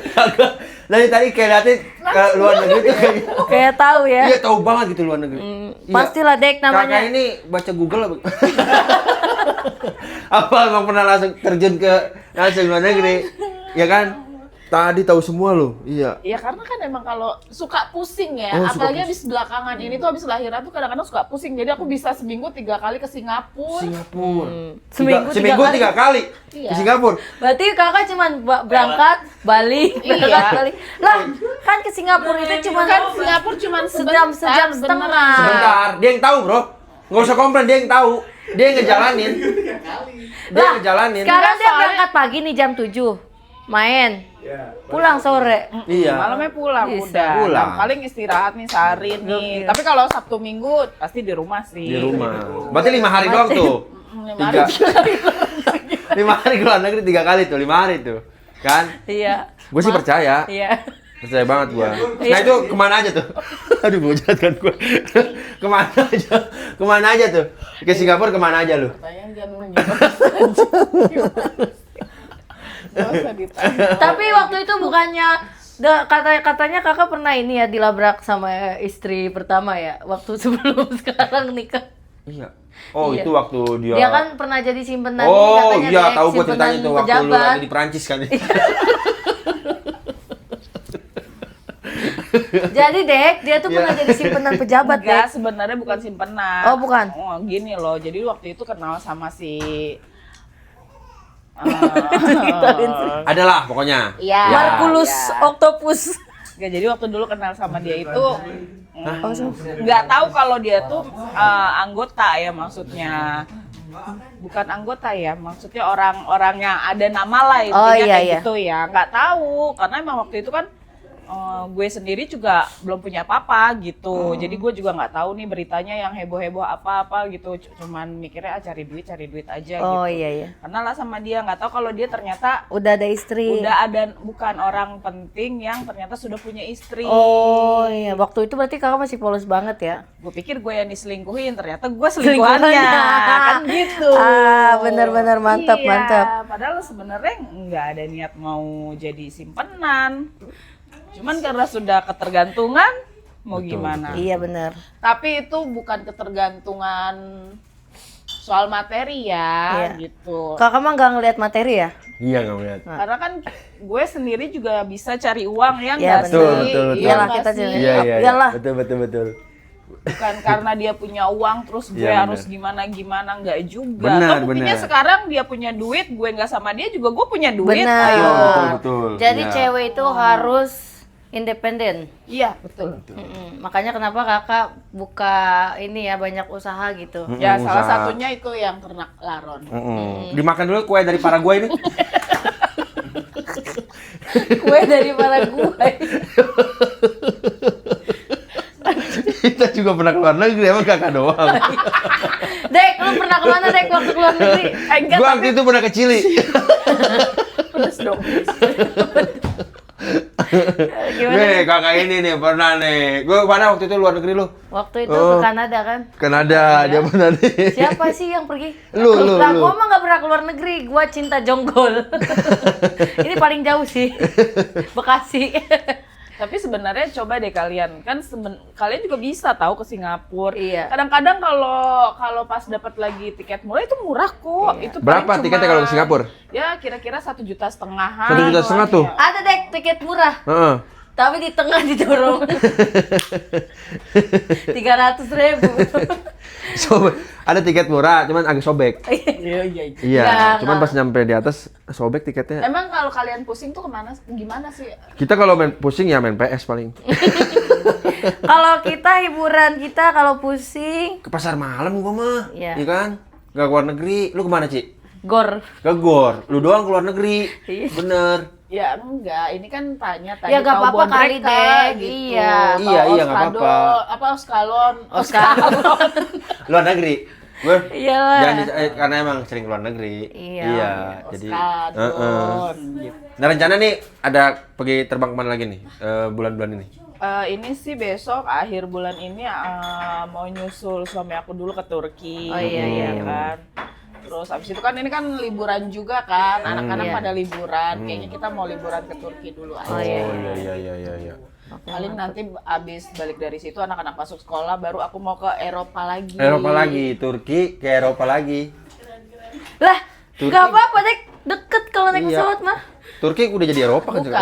Kakak dari tadi kayak liatin ke luar negeri tuh kayak Kayak tahu ya. iya tahu banget gitu luar negeri. Iya. Pastilah Dek namanya. Kakak ini baca Google apa? Apa emang pernah langsung terjun ke luar negeri? Ya kan? Tadi tahu semua loh. Iya. Ya karena kan emang kalau suka pusing ya, Oh, suka apalagi habis belakangan ini tuh habis lahiran tuh kadang-kadang suka pusing. Jadi aku bisa seminggu 3 kali ke Singapura. Singapura. Seminggu Tiga kali Iya. ke Singapura. Berarti kakak cuman berangkat, balik, berangkat, Iya. balik. Lah, kan ke Singapura itu cuma Kan Singapura cuma sejam setengah. Sebentar, dia yang tahu, Bro. Nggak usah komplain, dia yang tahu. Dia yang ngejalanin. Dia yang ngejalanin. Sekarang dia soalnya- berangkat pagi nih jam 7. Main. Ya. Pulang sore. Iya. Malamnya pulang Bisa. udah. Pulang. Nah, paling istirahat nih sehari nih. Tapi kalau Sabtu Minggu pasti di rumah sih. Di rumah. Berarti 5 hari doang tuh. 5 hari. 5 hari ke luar negeri 3 kali tuh, 5 hari tuh. Kan? Iya. Gue sih percaya. Iya. Percaya banget gua. Nah itu kemana aja tuh? Aduh bujat kan gua. Kemana aja? Kemana aja tuh? Ke Singapura kemana aja lu? Tanya jangan Gak usah ditanya. Tapi waktu itu bukannya katanya kakak pernah ini ya dilabrak sama istri pertama ya waktu sebelum sekarang nikah. Iya. Oh Iya. itu waktu dia. Dia kan pernah jadi simpenan ini Oh katanya iya Dek, tahu gua simpenan ceritanya tuh waktu lu pejabat. lagi di Prancis kan. Jadi Dek, dia tuh pernah jadi simpenan pejabat Enggak, Dek. sebenarnya bukan simpenan. Oh, bukan? Oh, gini loh. Jadi waktu itu kenal sama si Adalah pokoknya. Iya. Marculus Iya. Octopus. Nggak, jadi waktu dulu kenal sama dia itu nggak tahu kalau dia tuh anggota ya maksudnya. Bukan anggota ya, maksudnya orang-orang yang ada nama lah intinya Oh, iya, kayak iya. gitu ya. Nggak tahu, karena emang waktu itu kan gue sendiri juga belum punya apa-apa gitu. Jadi gue juga nggak tahu nih beritanya yang heboh-heboh apa-apa gitu. Cuman mikirnya cari duit aja gitu. Oh iya iya. Kenal lah sama dia, nggak tahu kalau dia ternyata Udah ada istri. udah ada bukan orang penting yang ternyata sudah punya istri. Oh iya, waktu itu berarti kakak masih polos banget ya? Gue pikir gue yang diselingkuhin, ternyata gue selingkuhannya. Kan gitu. Ah, benar-benar mantap, Iya, mantap. Padahal sebenarnya nggak ada niat mau jadi simpenan. Cuman karena sudah ketergantungan, mau gimana? Iya benar. Tapi itu bukan ketergantungan soal materi ya, Iya. gitu. Kakak mah nggak ngelihat materi ya? Iya nggak melihat. Karena kan gue sendiri juga bisa cari uang ya Iya, nggak betul, sih? betul, betul. Iya Iyalah, nggak kita sih? jadi- Iya iya. Iyalah. Betul. Bukan karena dia punya uang terus gue Iya, harus gimana nggak juga. Benar, Toh buktinya benar. sekarang dia punya duit, gue nggak sama dia juga gue punya duit. Benar. Ayo. Betul. Jadi Iya. cewek itu harus independen. Iya betul. Makanya kenapa kakak buka ini ya banyak usaha gitu. Ya salah usaha. satunya itu yang ternak laron. Dimakan dulu kue dari Paraguay ini. Kue dari para gue. Kita juga pernah keluar negeri, emang kakak doang. Dek, lu pernah kemana Dek waktu keluar negeri? Enggak, Gua waktu itu pernah ke Chili. pedes dong. Gimana? Nih, kakak ini nih pernah nih. Gua kemana waktu itu luar negeri lu? Waktu itu ke Kanada kan? Kanada, dia pernah nih. Siapa sih yang pergi? Lu. Lah, gua mah nggak pernah keluar negeri. Gua cinta jonggol. Ini paling jauh sih. Bekasi. Tapi sebenarnya coba deh kalian, kan kalian juga bisa tahu ke Singapura. Iya. Kadang-kadang kalau pas dapat lagi tiket murah itu murah kok. Itu paling Berapa tiketnya kalau ke Singapura? Ya kira-kira 1,5 juta. 1,5 juta tuh. Ada Dek tiket murah. Heeh. Tapi di tengah didorong 300.000. Ada tiket murah, cuman agak sobek. Iya. Iya, Nggak, cuman pas nyampe di atas sobek tiketnya. Emang kalau kalian pusing tuh gimana sih? Kita kalau main pusing ya main PS paling. Kalau kita hiburan kita kalau pusing Ke pasar malam gua mah. Iya. Iya kan? Gak keluar negeri. Lu kemana, Ci? gor. Ke Gor. Lu doang keluar negeri. Iya. Bener. Ya enggak, ini kan tanya tadi Ya, nggak tahu apa-apa kali, Bonreka Dek. gitu. Iya. Tahu Iya, nggak Oskado, apa-apa. apa Oskalon? Luar negeri. Gue Iyalah. karena emang sering keluar negeri. Iya. Jadi Oskadon gitu. Nah, rencana nih ada pergi terbang kemana lagi nih bulan-bulan ini? Ini sih besok akhir bulan ini mau nyusul suami aku dulu ke Turki. Oh, iya, iya. Kan. Terus abis itu kan ini kan liburan juga kan, anak-anak iya. pada liburan. Kayaknya kita mau liburan ke Turki dulu aja. Oh, iya. Iya. Paling nanti abis balik dari situ anak-anak masuk sekolah, baru aku mau ke Eropa lagi. Eropa lagi, Turki ke Eropa lagi. Lah, Turki. nggak apa-apa Dek. Deket kalau naik Iya. pesawat mah. Turki udah jadi Eropa kan? Bukan.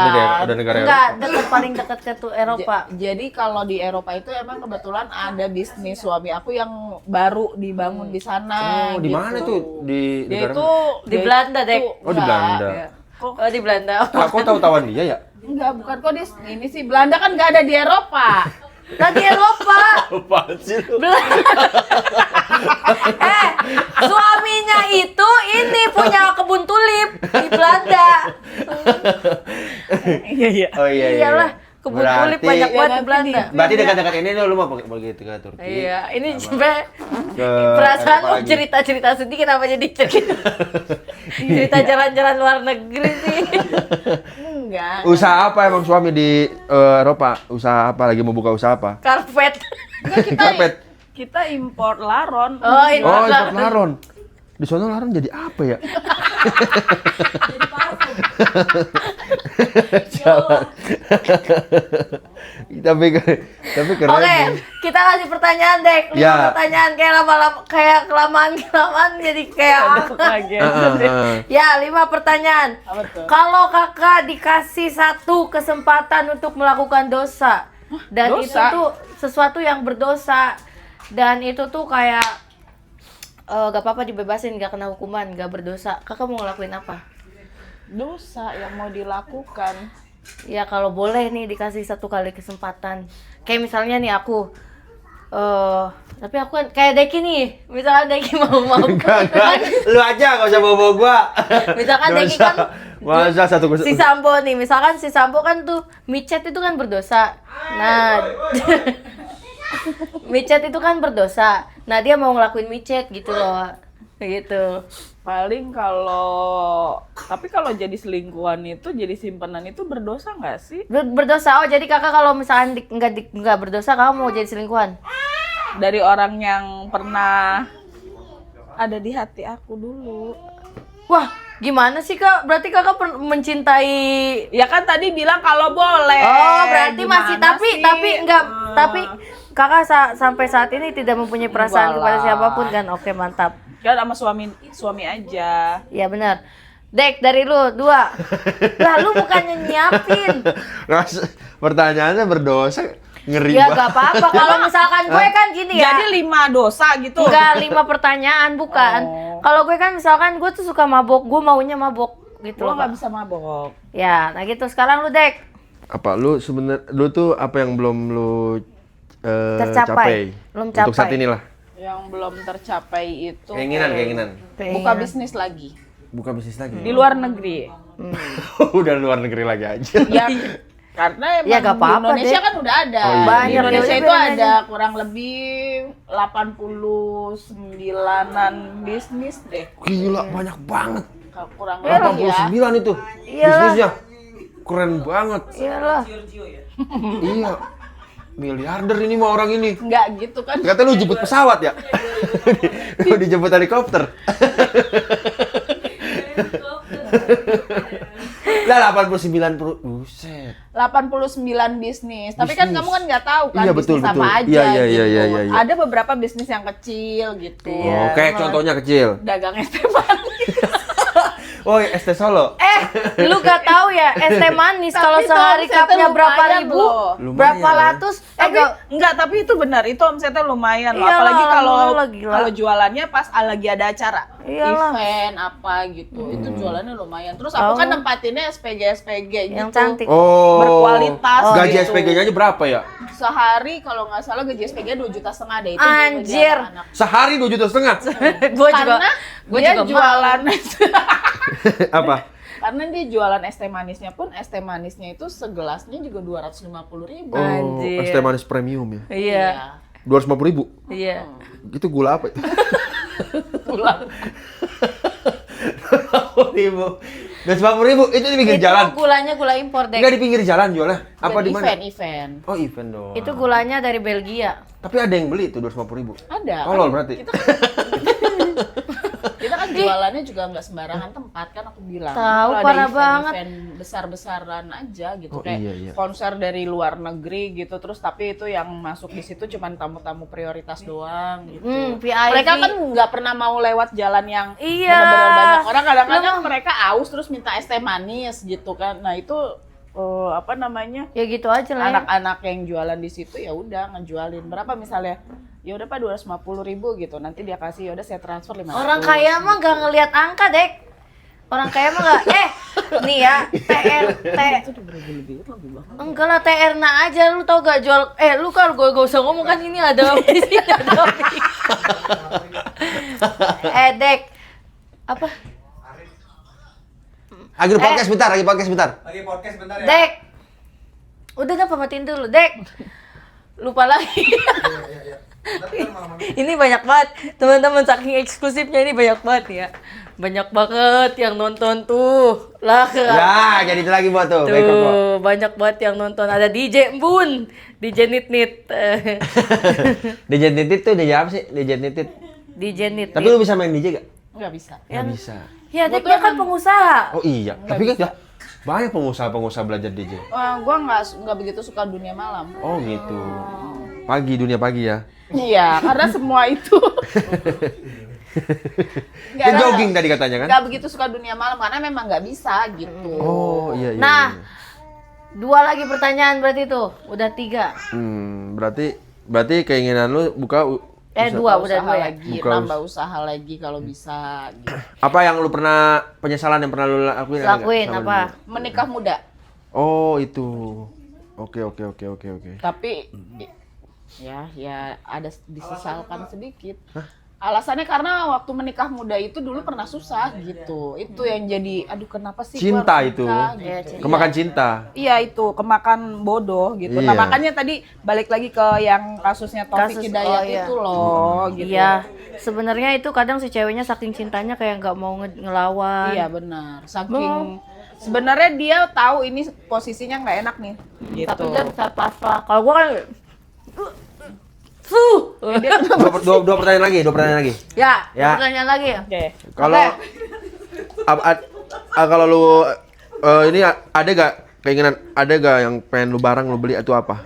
Udah negara Eropa. Enggak, deket paling deket ke tuh Eropa. Jadi kalau di Eropa itu emang kebetulan ada bisnis suami aku yang baru dibangun di sana. Oh, di gitu. mana tuh? Di Dia negara itu Di Belanda, Dek. Oh, di Belanda. Ya. Kok Oh, di Belanda. Aku tahu-tahuan dia ya? enggak, bukan kok ini sih Belanda kan nggak ada di Eropa. Lagi Eropa. Apaan sih lu? Suaminya itu ini punya kebun tulip di Belanda. Iya. Oh iya. Iyalah, kebun tulip banyak banget di nanti Belanda. Berarti dekat-dekat ini lu mau pergi ke Turki. Iya, ini sebenarnya Ke perasaan Eropa mau lagi. cerita-cerita sedih kenapa jadi cerita jalan-jalan luar negeri sih. Enggak. Usaha apa emang suami di Eropa? Usaha apa lagi mau buka usaha apa? Karpet. Karpet. Kita impor laron. Oh, ini Oh, import laron. Di sana laron jadi apa ya? tapi keren. Oke, kita kasih pertanyaan deh. Ya. Pertanyaan kayak lama-lama kayak kelamaan jadi kayak Lagi. Ya, 5 pertanyaan. Apa tuh? Kalau kakak dikasih satu kesempatan untuk melakukan dosa dan Dosa? itu tuh sesuatu yang berdosa dan itu tuh kayak gak apa-apa dibebasin, gak kena hukuman, gak berdosa. Kakak mau ngelakuin apa? Dosa yang mau dilakukan. Ya kalau boleh nih dikasih satu kali kesempatan. Kayak misalnya nih aku tapi aku kan kayak Deki nih. Misalnya Deki mau Enggak. Lu aja enggak usah bawa-bawa gua. Misalkan Nggak Deki usah. kan Masa satu si Sambo nih, misalkan si Sambo kan tuh micet itu kan berdosa. Nah, micet itu kan berdosa. Nah, dia mau ngelakuin micet gitu loh. Gitu. Paling tapi kalau jadi selingkuhan itu, jadi simpanan itu berdosa nggak sih? Berdosa. Oh, jadi kakak kalau misalkan nggak berdosa, kamu mau jadi selingkuhan? Dari orang yang pernah ada di hati aku dulu. Wah, gimana sih kak? Berarti kakak mencintai? Ya kan tadi bilang kalau boleh. Oh, berarti masih Gimana tapi sih? enggak. Tapi kakak sampai saat ini tidak mempunyai perasaan Enggak kepada lah. siapapun kan? Oke, mantap. Kan sama suami aja. Ya benar. Dek, dari lu 2. Lah, lu bukannya nyiapin. Pertanyaannya berdosa ngeri Ya banget. gak apa-apa. Kalau misalkan gue kan gini ya. Jadi 5 dosa gitu. Enggak 5 pertanyaan bukan. Oh. Kalau gue kan misalkan gue tuh suka mabok, gue maunya mabok gitu Lo loh. nggak Kak. bisa mabok. Ya, nah gitu. Sekarang lu Dek. Apa lu lu tuh apa yang belum lu Tercapai. capai? Belum Untuk saat capai. inilah. Yang belum tercapai itu Keinginan. buka bisnis lagi Buka bisnis lagi. di luar negeri. Udah luar negeri lagi aja. Ya Karena emang Ya, gak di apa-apa, Indonesia Dek. kan udah ada. Oh, iya. Di Banyak, Indonesia ya itu udah, ada kurang lebih 89-an bisnis deh. Gila, banyak banget. Kalau kurang lebih ya. 89 itu Iyalah. bisnisnya. Keren banget. Iyalah. Iya. Miliarder ini mah orang ini. Enggak gitu kan. Katanya lu jemput pesawat ya? Lu dijemput helikopter. Lah buset. 89 bisnis. Tapi kan Bisnis. kamu kan nggak tahu kan Iya, bisnis betul, apa betul. aja Iya, gitu. iya. Ada beberapa bisnis yang kecil gitu. Oh, kayak contohnya kecil. Dagang es teh manis. Oh, ST Solo. Lu gak tahu ya, es teh manis Tapi kalau itu sehari omsetnya cupnya berapa lumayan ribu, loh. berapa Lumayan. ratus, Tapi enggak, tapi itu benar. Itu omsetnya lumayan loh. Iyalah, Apalagi kalau alhamdulillah, gila. kalau jualannya pas lagi ada acara. Iyalah. Event apa gitu. Itu jualannya lumayan. Terus Tahu. aku kan nempatinnya SPG gitu. yang cantik. Oh. Berkualitas Gaji gitu. SPG-nya aja berapa ya? Sehari kalau nggak salah gaji SPG 2,5 juta deh itu. Anjir. gaji anak-anak. Sehari 2,5 juta. Gue juga, Karena gue dia juga jualan Apa? karena dia jualan es teh manisnya pun es teh manisnya itu segelasnya juga 250.000. Oh, Anjir. es teh manis premium ya. Iya, 250.000. iya. Itu gula apa itu? Pulang. 250.000 itu di pinggir Itu jalan. gulanya gula impor, Dek. Enggak di pinggir jalan jualnya. Apa di mana? Event. Oh, event doang. Itu gulanya dari Belgia. Tapi ada yang beli itu 250.000. Ada. Tolol berarti. Kita kan jualannya juga nggak sembarangan tempat kan aku bilang. Tahu, Kalau ada parah event- banget. event besar-besaran aja gitu Oh, kayak iya. konser dari luar negeri gitu terus tapi itu yang masuk di situ cuman tamu-tamu prioritas doang gitu. VIP. Mereka kan nggak pernah mau lewat jalan yang Iya. benar-benar banyak orang. Kadang-kadang Lu- mereka aus terus minta es teh manis gitu kan. Nah itu apa namanya? Ya gitu aja lah ya. Anak-anak yang jualan di situ ya udah ngejualin berapa misalnya ya udah Pak 250.000 gitu nanti dia kasih ya udah saya transfer 500. Orang kaya mah gak ngelihat angka, Dek. Orang kaya mah gak, nih ya, enggak lah, TR-na aja, lu tau gak jual, lu kan gue gak usah ngomong kan ini ada di sini ada di. Dek, apa? Lagi podcast bentar, lagi podcast bentar. Lagi podcast bentar ya. Dek, udah dah pamatin dulu, Dek. Lupa lagi. Ini banyak banget, teman-teman, saking eksklusifnya ini banyak banget ya. Banyak banget yang nonton tuh. Lah, Ya, jadi itu lagi buat tuh. Baik, kok. tuh, banyak banget yang nonton. Ada DJ Embun, DJ Nit-Nit. DJ Nitit tuh DJ apa sih? DJ Nitit. DJ Nit. Tapi lu bisa main DJ gak? Nggak bisa. Nggak bisa. Ya, Dek, dia kan pengusaha. Oh iya, tapi kan ya banyak pengusaha-pengusaha belajar DJ. Gua nggak begitu suka dunia malam. Oh gitu. Pagi, dunia pagi ya. Iya, karena semua itu Dia jogging tadi katanya kan? nggak begitu suka dunia malam karena memang nggak bisa gitu. Oh iya iya. Nah, iya. 2 lagi pertanyaan berarti tuh. Udah 3. Berarti keinginan lu buka 2, udah usaha 2 ya. lagi, Buka nambah usaha lagi kalau bisa gitu. apa yang lu pernah penyesalan yang pernah lu lakuin? ada nggak? Lakuin Sama apa? dulu? Menikah muda, Oh itu. Oke. tapi ya ada disesalkan sedikit. Alasannya karena waktu menikah muda itu dulu pernah susah gitu. Itu yang jadi aduh kenapa sih gua Cinta harus itu. nikah, gitu. Kemakan cinta. Iya itu kemakan bodoh gitu. Nah Iya. makanya tadi balik lagi ke yang kasusnya Taufik Kasus- Hidayat oh, iya. itu loh gitu. Iya, sebenarnya itu kadang si ceweknya saking cintanya kayak nggak mau ngelawan. Iya benar. Saking sebenarnya dia tahu ini posisinya nggak enak nih. Gitu. Tapi dia bisa pasrah. Kalau gua kan Dua pertanyaan lagi. ya, Ya. pertanyaan lagi ya. Oke. Kalau kalau lu ini ada gak keinginan, ada gak yang pengen lu barang lu beli atau apa?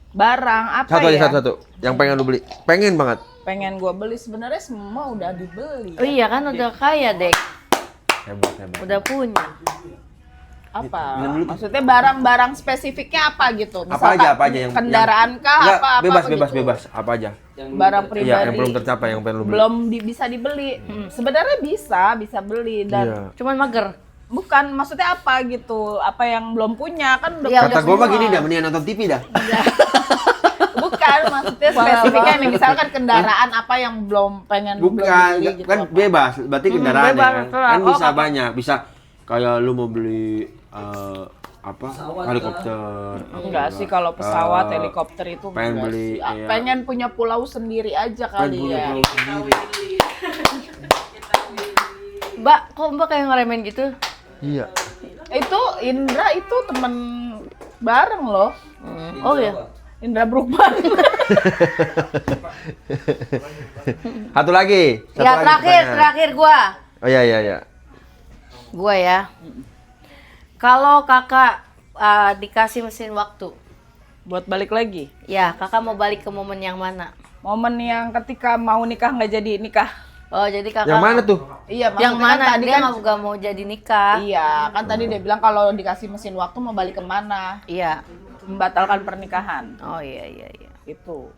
Barang apa Satu ya? aja satu. Yang pengen lu beli. Pengen banget. Pengen gua beli sebenarnya semua udah dibeli. Oh iya kan udah kaya, Dek. Hebat. Udah punya. Apa? Maksudnya barang-barang spesifiknya apa gitu? Apa aja yang kendaraan kah? Enggak, Apa bebas. Apa aja? Barang pribadi. Iya, yang belum tercapai yang pengen lu beli. Belum bisa dibeli. Sebenarnya bisa beli dan Iya. Cuman mager. bukan maksudnya apa gitu? Apa yang belum punya kan udah Iya, punya Kata gua mah semua. gini dah, mendingan nonton TV dah. Bukan, maksudnya spesifiknya nih misalkan kendaraan apa yang belum pengen belum Bukan, beli gitu. kan apa. bebas. Berarti kendaraan bebas, ya kan. terserah. Kan Oh, bisa apa? banyak, bisa kayak lu mau beli apa helikopter. Enggak sih kalau pesawat, helikopter itu pengen enggak beli, sih. Ah, iya. pengen punya pulau sendiri aja Pengen kali punya ya. pulau sendiri. Mbak, kok Mbak kayak ngeremen gitu? Iya. Itu Indra itu temen bareng loh. Oh ya. Indra Brukman. Satu lagi. Satu Ya lagi terakhir, pertanyaan. terakhir gua. Oh iya iya iya. Gua ya. Kalau kakak dikasih mesin waktu, Buat balik lagi. ya kakak mau balik ke momen yang mana? Momen yang ketika mau nikah nggak jadi nikah. Oh jadi kakak Yang mana tuh? Iya, Yang maksudnya mana? kan tadi Dia kan nggak mau jadi nikah. iya, kan tadi dia bilang kalau dikasih mesin waktu mau balik kemana? Iya. Membatalkan pernikahan. Oh iya iya iya. Itu.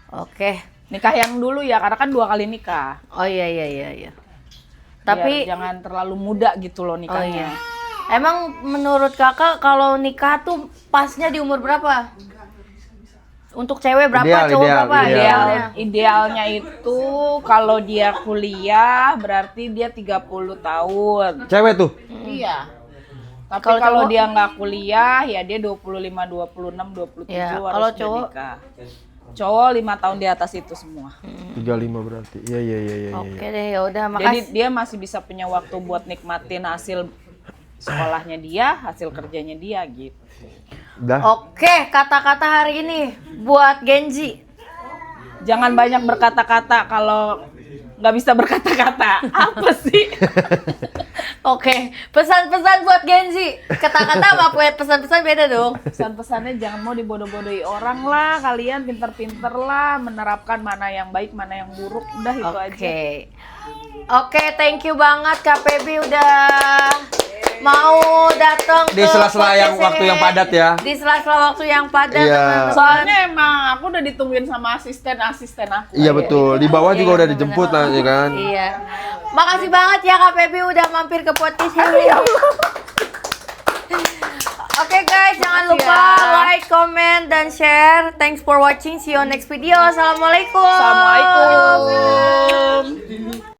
Oke. Nikah yang dulu ya, karena kan 2 kali nikah. Oh iya iya iya iya. Biar Tapi jangan terlalu muda gitu loh oh nikahnya. iya. Emang menurut kakak kalau nikah tuh pasnya di umur berapa? Untuk cewek berapa, Ideal, cowok ideal, berapa? ideal. Idealnya. Idealnya itu kalau dia kuliah berarti dia 30 tahun. Cewek tuh. Iya. Tapi Kalau kalau cowok? dia nggak kuliah ya dia 25, 26, 27 Ya, harus kalau dia cowok? nikah. Cowok 5 tahun di atas itu semua. 35 berarti. Iya iya iya iya. Oke deh, ya udah Jadi makasih. dia masih bisa punya waktu buat nikmatin hasil sekolahnya dia, hasil kerjanya dia gitu. Udah. Oke, kata-kata hari ini buat Genji. Jangan banyak berkata-kata kalau nggak bisa berkata-kata. Apa sih? Oke, pesan-pesan buat Genji. Kata-kata apa pesan-pesan beda dong. Pesan-pesannya jangan mau dibodoh-bodohi orang lah, kalian pinter-pinter lah, menerapkan mana yang baik, mana yang buruk, udah itu aja. Oke. Oke, thank you banget Kak Pebi udah mau datang Di sela-sela yang waktu yang padat ya. Di sela-sela waktu yang padat, Iya. teman-teman. Soalnya emang aku udah ditungguin sama asisten-asisten aku. Iya betul. Di bawah juga Iya, udah dijemput bener. nanti kan. Iya. Makasih banget ya Kak Pebi udah mampir ke podcast ini. Oke guys, jangan lupa like, comment, dan share. Thanks for watching. See you on next video. Assalamualaikum. Assalamualaikum.